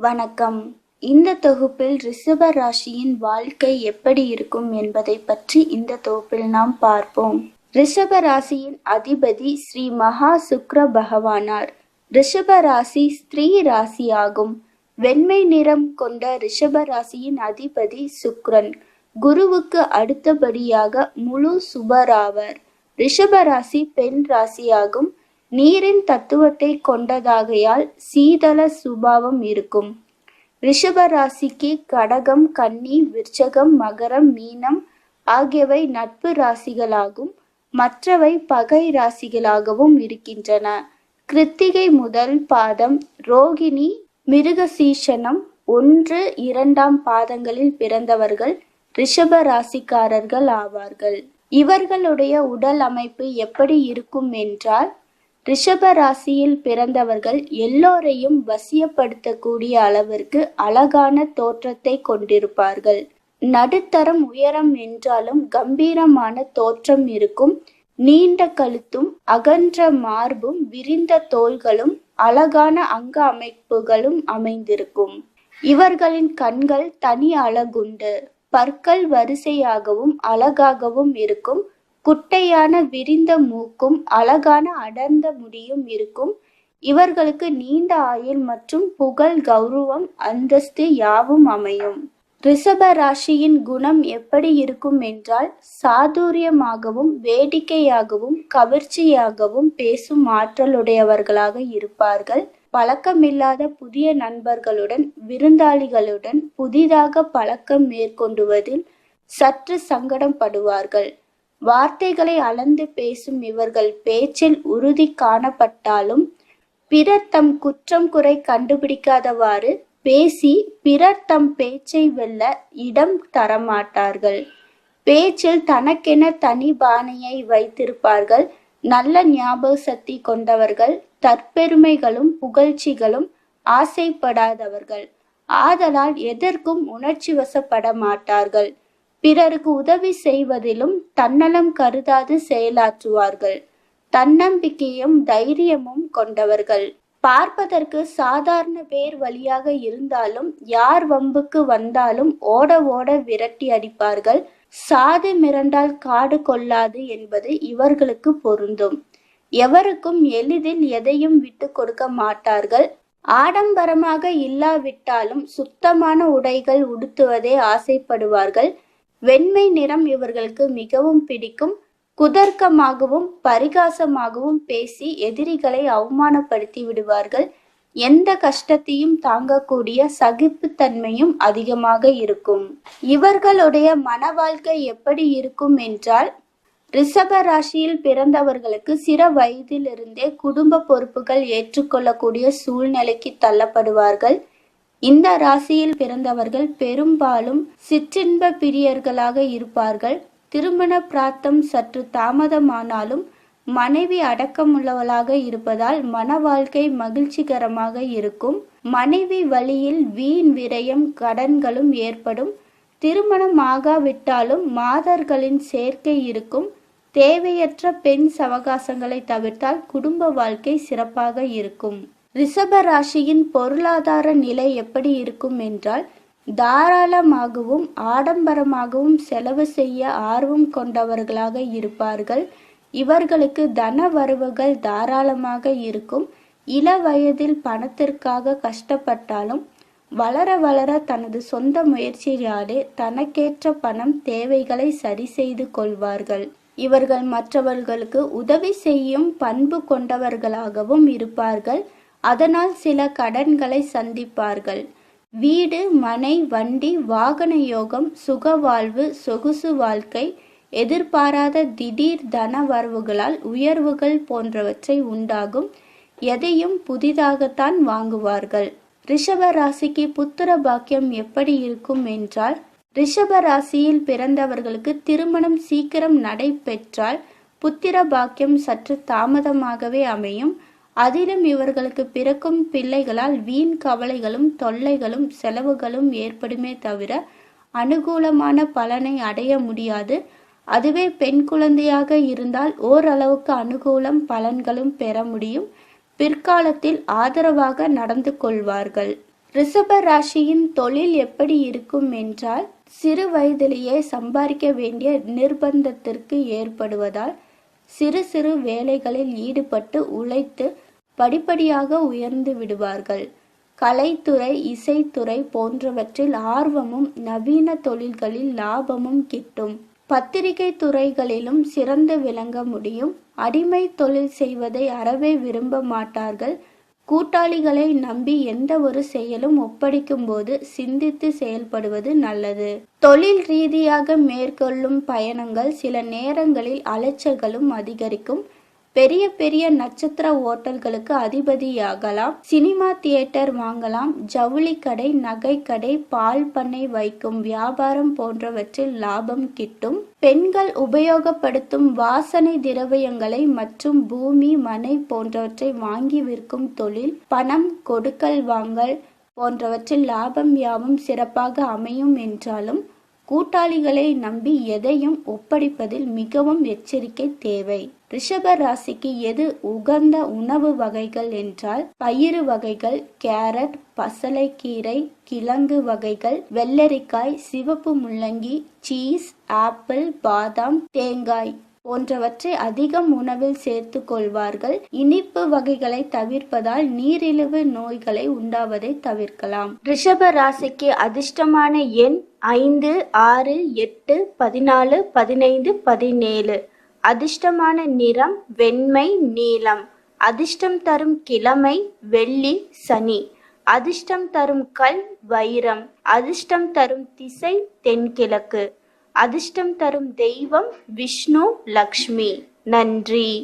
வணக்கம். இந்த தொகுப்பில் ரிஷப ராசியின் வாழ்க்கை எப்படி இருக்கும் என்பதை பற்றி இந்த தொகுப்பில் நாம் பார்ப்போம். ரிஷப ராசியின் அதிபதி ஸ்ரீ மகா சுக்கிர பகவானார். ரிஷப ராசி ஸ்திரீ ராசியாகும். வெண்மை நிறம் கொண்ட ரிஷப ராசியின் அதிபதி சுக்கிரன். குருவுக்கு அடுத்தபடியாக முழு சுபராவர். ரிஷப ராசி பெண் ராசியாகும். நீரின் தத்துவத்தை கொண்டதாகையால் சீதள சுபாவம் இருக்கும். ரிஷப ராசிக்கு கடகம், கன்னி, விருச்சகம், மகரம், மீனம் ஆகியவை நட்பு ராசிகளாகும். மற்றவை பகை ராசிகளாகவும் இருக்கின்றன. கிருத்திகை முதல் பாதம், ரோகிணி, மிருகசீஷனம் 1, 2 பாதங்களில் பிறந்தவர்கள் ரிஷப ராசிக்காரர்கள் ஆவார்கள். இவர்களுடைய உடல் அமைப்பு எப்படி இருக்கும் என்றால், ரிஷப ராசியில் பிறந்தவர்கள் எல்லோரையும் வசியப்படுத்தக்கூடிய அளவிற்கு அழகான தோற்றத்தை கொண்டிருப்பார்கள். நடுத்தரம் உயரம் என்றாலும் கம்பீரமான தோற்றம் இருக்கும். நீண்ட கழுத்தும் அகன்ற மார்பும் விரிந்த தோள்களும் அழகான அங்க அமைப்புகளும் அமைந்திருக்கும். இவர்களின் கண்கள் தனி அழகுண்டு. பற்கள் வரிசையாகவும் அழகாகவும் இருக்கும். குட்டையான விரிந்த மூக்கும் அழகான அடர்ந்த முடியும் இருக்கும். இவர்களுக்கு நீண்ட ஆயுள் மற்றும் புகழ், கௌரவம், அந்தஸ்து யாவும் அமையும். ரிஷப ராசியின் குணம் எப்படி இருக்கும் என்றால், சாதுரியமாகவும் வேடிக்கையாகவும் கவர்ச்சியாகவும் பேசும் ஆற்றலுடையவர்களாக இருப்பார்கள். பழக்கமில்லாத புதிய நண்பர்களுடன், விருந்தாளிகளுடன் புதிதாக பழக்கம் மேற்கொண்டுவதில் சற்று சங்கடப்படுவார்கள். வார்த்தைகளை அளந்து பேசும் இவர்கள் பேச்சில் உறுதி காணப்பட்டாலும் பிறர் தம் குற்றம் குறை கண்டுபிடிக்காதவாறு பேசி பிறர் தம் பேச்சை வெல்ல இடம் தரமாட்டார்கள். பேச்சில் தனக்கென தனி பாணியை வைத்திருப்பார்கள். நல்ல ஞாபக சக்தி கொண்டவர்கள். தற்பெருமைகளும் புகழ்ச்சிகளும் ஆசைப்படாதவர்கள். ஆதலால் எதற்கும் உணர்ச்சி வசப்பட மாட்டார்கள். பிறருக்கு உதவி செய்வதிலும் தன்னலம் கருதாது செயலாற்றுவார்கள். தன்னம்பிக்கையும் தைரியமும் கொண்டவர்கள். பார்ப்பதற்கு சாதாரண பேர் வழியாக இருந்தாலும் யார் வம்புக்கு வந்தாலும் ஓட ஓட விரட்டி அடிப்பார்கள். சாது மிரண்டால் காடு கொள்ளாது என்பது இவர்களுக்கு பொருந்தும். எவருக்கும் எளிதில் எதையும் விட்டு கொடுக்க மாட்டார்கள். ஆடம்பரமாக இல்லாவிட்டாலும் சுத்தமான உடைகள் உடுத்துவதே ஆசைப்படுவார்கள். வெண்மை நிறம் இவர்களுக்கு மிகவும் பிடிக்கும். குதர்க்கமாகவும் பரிகாசமாகவும் பேசி எதிரிகளை அவமானப்படுத்தி விடுவார்கள். எந்த கஷ்டத்தையும் தாங்கக்கூடிய சகிப்புத்தன்மையும் அதிகமாக இருக்கும். இவர்களுடைய மன வாழ்க்கை எப்படி இருக்கும் என்றால், ரிஷப ராசியில் பிறந்தவர்களுக்கு சிறு வயதிலிருந்தே குடும்ப பொறுப்புகள் ஏற்றுக்கொள்ளக்கூடிய சூழ்நிலைக்கு தள்ளப்படுவார்கள். இந்த ராசியில் பிறந்தவர்கள் பெரும்பாலும் சிற்றின்ப பிரியர்களாக இருப்பார்கள். திருமண பிராப்தம் சற்று தாமதமானாலும் மனைவி அடக்கமுள்ளவளாக இருப்பதால் மன வாழ்க்கை மகிழ்ச்சிகரமாக இருக்கும். மனைவி வழியில் வீண் விரயம், கடன்களும் ஏற்படும். திருமணம் ஆகாவிட்டாலும் மாதர்களின் சேர்க்கை இருக்கும். தேவையற்ற பெண் சவகாசங்களை தவிர்த்தால் குடும்ப வாழ்க்கை சிறப்பாக இருக்கும். ரிஷப ராசியின் பொருளாதார நிலை எப்படி இருக்கும் என்றால், தாராளமாகவும் ஆடம்பரமாகவும் செலவு செய்ய ஆர்வம் கொண்டவர்களாக இருப்பார்கள். இவர்களுக்கு தன வரவுகள் தாராளமாக இருக்கும். இள வயதில் பணத்திற்காக கஷ்டப்பட்டாலும் வளர வளர தனது சொந்த முயற்சியாலே தனக்கேற்ற பணம் தேவைகளை சரி செய்து கொள்வார்கள். இவர்கள் மற்றவர்களுக்கு உதவி செய்யும் பண்பு கொண்டவர்களாகவும் இருப்பார்கள். அதனால் சில கடன்களை சந்திப்பார்கள். வீடு, மனை, வண்டி, வாகன யோகம், சுகவாழ்வு, சொகுசு வாழ்க்கை, எதிர்பாராத திடீர் தன வரவுகளால் உயர்வுகள் போன்றவற்றை உண்டாகும். எதையும் புதிதாகத்தான் வாங்குவார்கள். ரிஷப ராசிக்கு புத்திர பாக்கியம் எப்படி இருக்கும் என்றால், ரிஷப ராசியில் பிறந்தவர்களுக்கு திருமணம் சீக்கிரம் நடைபெற்றால் புத்திர பாக்கியம் சற்று தாமதமாகவே அமையும். அதிலும் இவர்களுக்கு பிறக்கும் பிள்ளைகளால் வீண் கவலைகளும் தொல்லைகளும் செலவுகளும் ஏற்படுமே தவிர அனுகூலமான பலனை அடைய முடியாது. அதுவே பெண் குழந்தையாக இருந்தால் ஓரளவுக்கு அனுகூலம் பலன்களும் பெற முடியும். பிற்காலத்தில் ஆதரவாக நடந்து கொள்வார்கள். ரிஷப ராசியின் தொழில் எப்படி இருக்கும் என்றால், சிறு வயதிலேயே சம்பாதிக்க வேண்டிய நிர்பந்தத்திற்கு ஏற்படுவதால் சிறு சிறு வேலைகளில் ஈடுபட்டு உழைத்து படிப்படியாக உயர்ந்து விடுவார்கள். கலைத்துறை, இசைத்துறை போன்றவற்றில் ஆர்வமும் நவீன தொழில்களில் லாபமும் கிட்டும். பத்திரிகை துறைகளிலும் சிறந்து விளங்க முடியும். அடிமை தொழில் செய்வதை அறவே விரும்ப மாட்டார்கள். கூட்டாளிகளை நம்பி எந்த ஒரு செயலும் ஒப்படைக்கும் போது சிந்தித்து செயல்படுவது நல்லது. தொழில் ரீதியாக மேற்கொள்ளும் பயணங்கள் சில நேரங்களில் அலைச்சல்களும் அதிகரிக்கும். பெரிய பெரிய நட்சத்திர ஓட்டல்களுக்கு அதிபதியாகலாம். சினிமா தியேட்டர் வாங்கலாம். ஜவுளி கடை, நகைக்கடை, பால் பண்ணை வைக்கும் வியாபாரம் போன்றவற்றில் லாபம் கிட்டும். பெண்கள் உபயோகப்படுத்தும் வாசனை திரவியங்களை மற்றும் பூமி, மனை போன்றவற்றை வாங்கி விற்கும் தொழில், பணம் கொடுக்கல் வாங்கல் போன்றவற்றில் லாபம் யாவும் சிறப்பாக அமையும் என்றாலும் கூட்டாளிகளை நம்பி எதையும் ஒப்படைப்பதில் மிகவும் எச்சரிக்கை தேவை. ரிஷப ராசிக்கு எது உகந்த உணவு வகைகள் என்றால், பயிறு வகைகள், கேரட், பசலைக்கீரை, கிழங்கு வகைகள், வெள்ளரிக்காய், சிவப்பு முள்ளங்கி, சீஸ், ஆப்பிள், பாதாம், தேங்காய் போன்றவற்றை அதிகம் உணவில் சேர்த்து கொள்வார்கள். இனிப்பு வகைகளை தவிர்ப்பதால் நீரிழிவு நோய்களை உண்டாவதை தவிர்க்கலாம். ரிஷப ராசிக்கு அதிர்ஷ்டமான எண் 5, 6, 8, 14, 15, 17. அதிர்ஷ்டமான நிறம் வெண்மை, நீலம். அதிர்ஷ்டம் தரும் கிழமை வெள்ளி, சனி. அதிர்ஷ்டம் தரும் கல் வைரம். அதிர்ஷ்டம் தரும் திசை தென்கிழக்கு. அதிர்ஷ்டம் தரும் தெய்வம் விஷ்ணு, லக்ஷ்மி. நன்றி.